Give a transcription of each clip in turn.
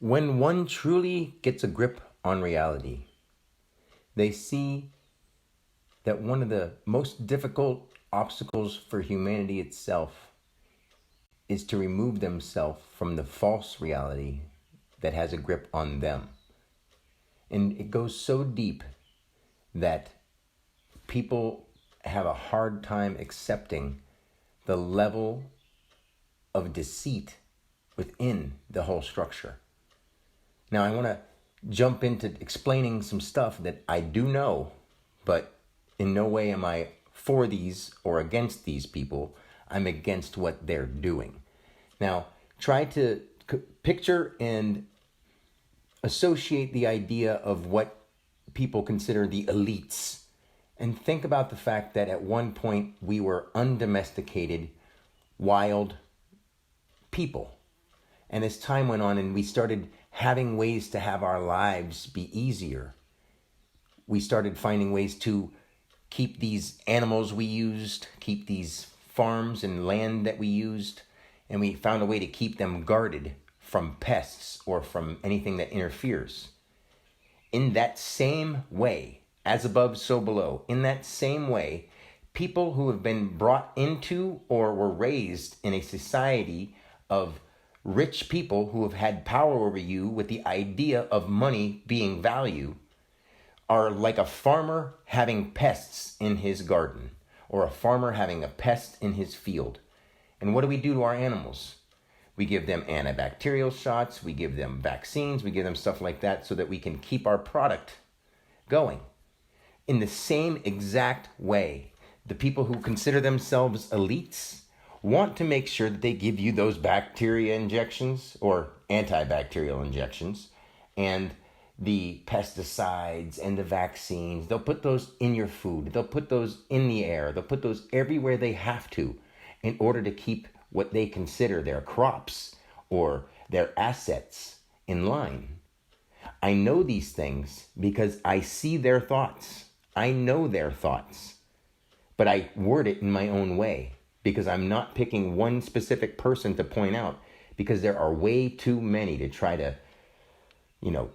When one truly gets a grip on reality, they see that one of the most difficult obstacles for humanity itself is to remove themselves from the false reality that has a grip on them. And it goes so deep that people have a hard time accepting the level of deceit within the whole structure. Now, I want to jump into explaining some stuff that I do know, but in no way am I for these or against these people. I'm against what they're doing. Now, try to picture and associate the idea of what people consider the elites, and think about the fact that at one point we were undomesticated, wild people. And as time went on and we started having ways to have our lives be easier, we started finding ways to keep these animals we used, keep these farms and land that we used, and we found a way to keep them guarded from pests or from anything that interferes. In that same way, as above, so below, in that same way, people who have been brought into or were raised in a society of rich people who have had power over you with the idea of money being value are like a farmer having pests in his garden or a farmer having a pest in his field. And what do we do to our animals? We give them antibacterial shots, we give them vaccines, we give them stuff like that so that we can keep our product going. In the same exact way, the people who consider themselves elites want to make sure that they give you those bacteria injections or antibacterial injections and the pesticides and the vaccines. They'll put those in your food. They'll put those in the air. They'll put those everywhere they have to in order to keep what they consider their crops or their assets in line. I know these things because I see their thoughts. I know their thoughts, but I word it in my own way because I'm not picking one specific person to point out, because there are way too many to try to,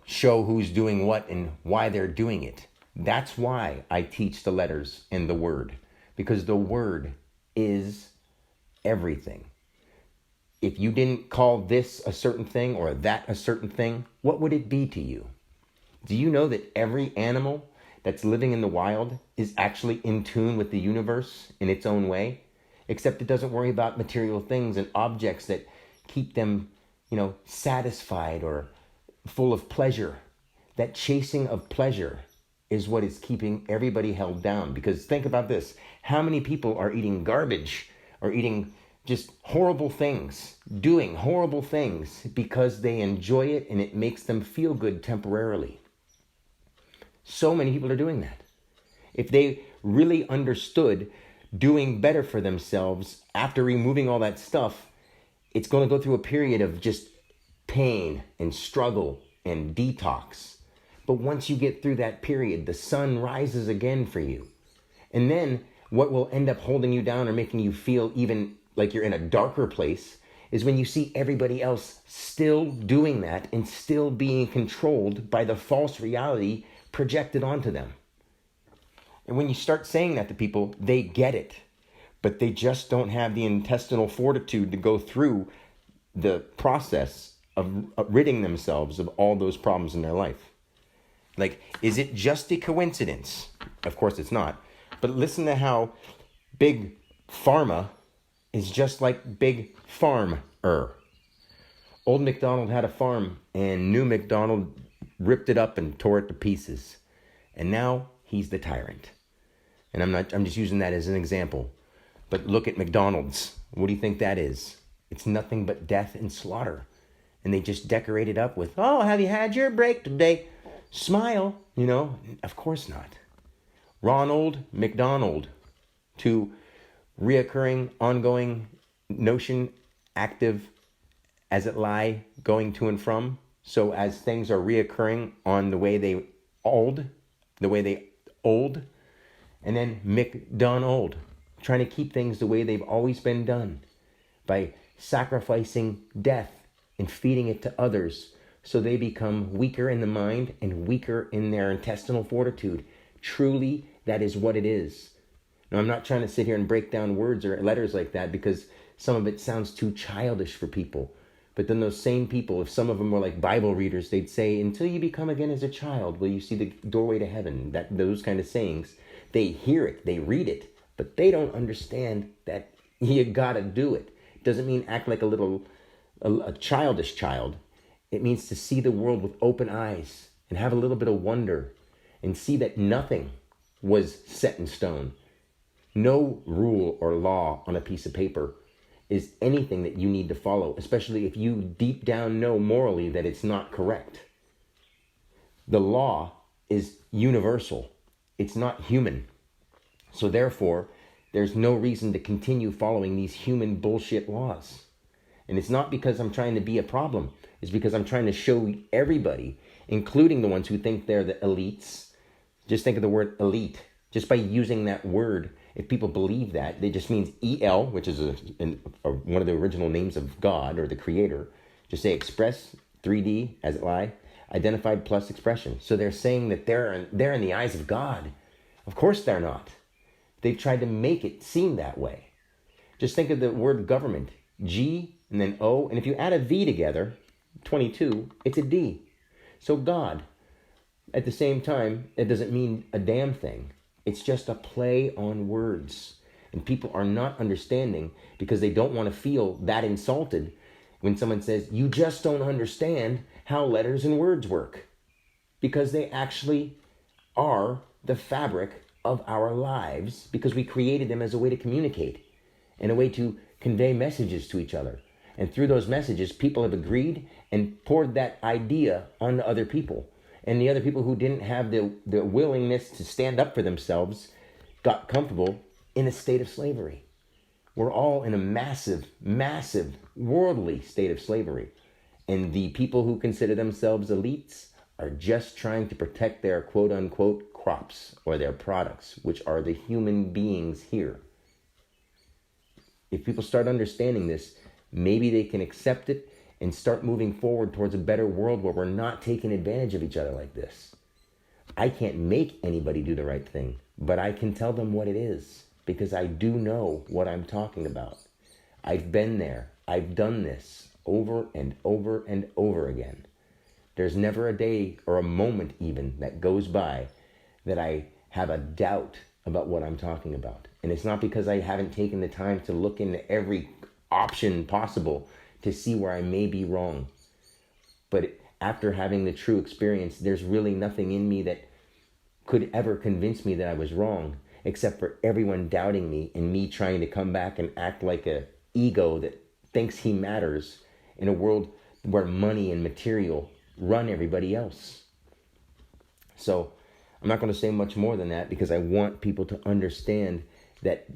show who's doing what and why they're doing it. That's why I teach the letters and the word, because the word is everything. If you didn't call this a certain thing or that a certain thing, what would it be to you? Do you know that every animal that's living in the wild is actually in tune with the universe in its own way? Except it doesn't worry about material things and objects that keep them, satisfied or full of pleasure. That chasing of pleasure is what is keeping everybody held down. Because think about this. How many people are eating garbage or eating just horrible things, doing horrible things because they enjoy it and it makes them feel good temporarily? So many people are doing that. If they really understood doing better for themselves after removing all that stuff, it's going to go through a period of just pain and struggle and detox. But once you get through that period, the sun rises again for you. And then what will end up holding you down or making you feel even like you're in a darker place is when you see everybody else still doing that and still being controlled by the false reality projected onto them. And when you start saying that to people, they get it, but they just don't have the intestinal fortitude to go through the process of ridding themselves of all those problems in their life. Like, is it just a coincidence? Of course it's not. But listen to how big pharma is just like big farmer. Old MacDonald had a farm, and new MacDonald ripped it up and tore it to pieces. And now he's the tyrant. And I'm just using that as an example. But look at McDonald's. What do you think that is? It's nothing but death and slaughter. And they just decorate it up with, oh, have you had your break today? Smile, Of course not. Ronald McDonald, to reoccurring, ongoing notion, active as it lie, going to and from. So as things are reoccurring on the way they old, and then McDonald, trying to keep things the way they've always been done by sacrificing death and feeding it to others so they become weaker in the mind and weaker in their intestinal fortitude. Truly, that is what it is. Now, I'm not trying to sit here and break down words or letters like that because some of it sounds too childish for people. But then those same people, if some of them were like Bible readers, they'd say, until you become again as a child, will you see the doorway to heaven? Those kind of sayings. They hear it, they read it, but they don't understand that you gotta do it. Doesn't mean act like a childish child. It means to see the world with open eyes and have a little bit of wonder and see that nothing was set in stone. No rule or law on a piece of paper is anything that you need to follow, especially if you deep down know morally that it's not correct. The law is universal. It's not human. So therefore, there's no reason to continue following these human bullshit laws. And it's not because I'm trying to be a problem. It's because I'm trying to show everybody, including the ones who think they're the elites. Just think of the word elite. Just by using that word, if people believe that, it just means EL, which is one of the original names of God or the Creator. Just say express, 3D, as it lie, identified plus expression. So they're saying that they're in the eyes of God. Of course they're not. They've tried to make it seem that way. Just think of the word government. G and then O. And if you add a V together, 22, it's a D. So God. At the same time, it doesn't mean a damn thing. It's just a play on words. And people are not understanding because they don't want to feel that insulted when someone says, you just don't understand how letters and words work. Because they actually are the fabric of our lives because we created them as a way to communicate and a way to convey messages to each other. And through those messages, people have agreed and poured that idea onto other people. And the other people who didn't have the willingness to stand up for themselves got comfortable in a state of slavery. We're all in a massive, massive worldly state of slavery. And the people who consider themselves elites are just trying to protect their quote unquote crops or their products, which are the human beings here. If people start understanding this, maybe they can accept it and start moving forward towards a better world where we're not taking advantage of each other like this. I can't make anybody do the right thing, but I can tell them what it is because I do know what I'm talking about. I've been there. I've done this over and over and over again. There's never a day or a moment even that goes by that I have a doubt about what I'm talking about. And it's not because I haven't taken the time to look into every option possible to see where I may be wrong. But after having the true experience, there's really nothing in me that could ever convince me that I was wrong, except for everyone doubting me and me trying to come back and act like a ego that thinks he matters in a world where money and material run everybody else. So I'm not going to say much more than that because I want people to understand that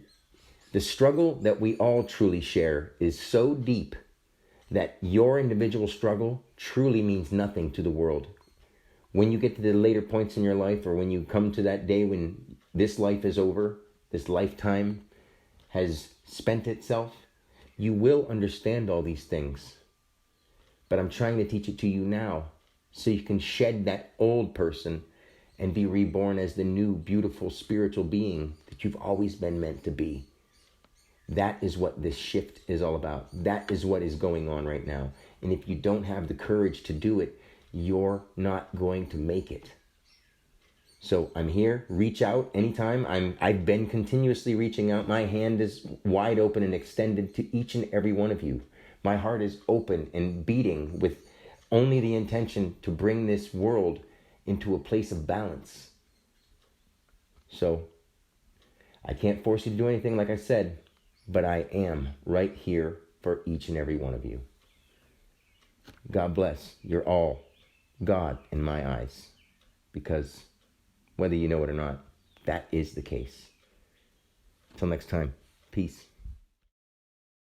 the struggle that we all truly share is so deep that your individual struggle truly means nothing to the world. When you get to the later points in your life, or when you come to that day when this life is over, this lifetime has spent itself, you will understand all these things. But I'm trying to teach it to you now so you can shed that old person and be reborn as the new, beautiful, spiritual being that you've always been meant to be. That is what this shift is all about. That is what is going on right now. And if you don't have the courage to do it, you're not going to make it. So I'm here. Reach out anytime. I've been continuously reaching out. My hand is wide open and extended to each and every one of you. My heart is open and beating with only the intention to bring this world into a place of balance. So I can't force you to do anything, like I said, but I am right here for each and every one of you. God bless. You're all God in my eyes, because whether you know it or not, that is the case. Until next time, peace.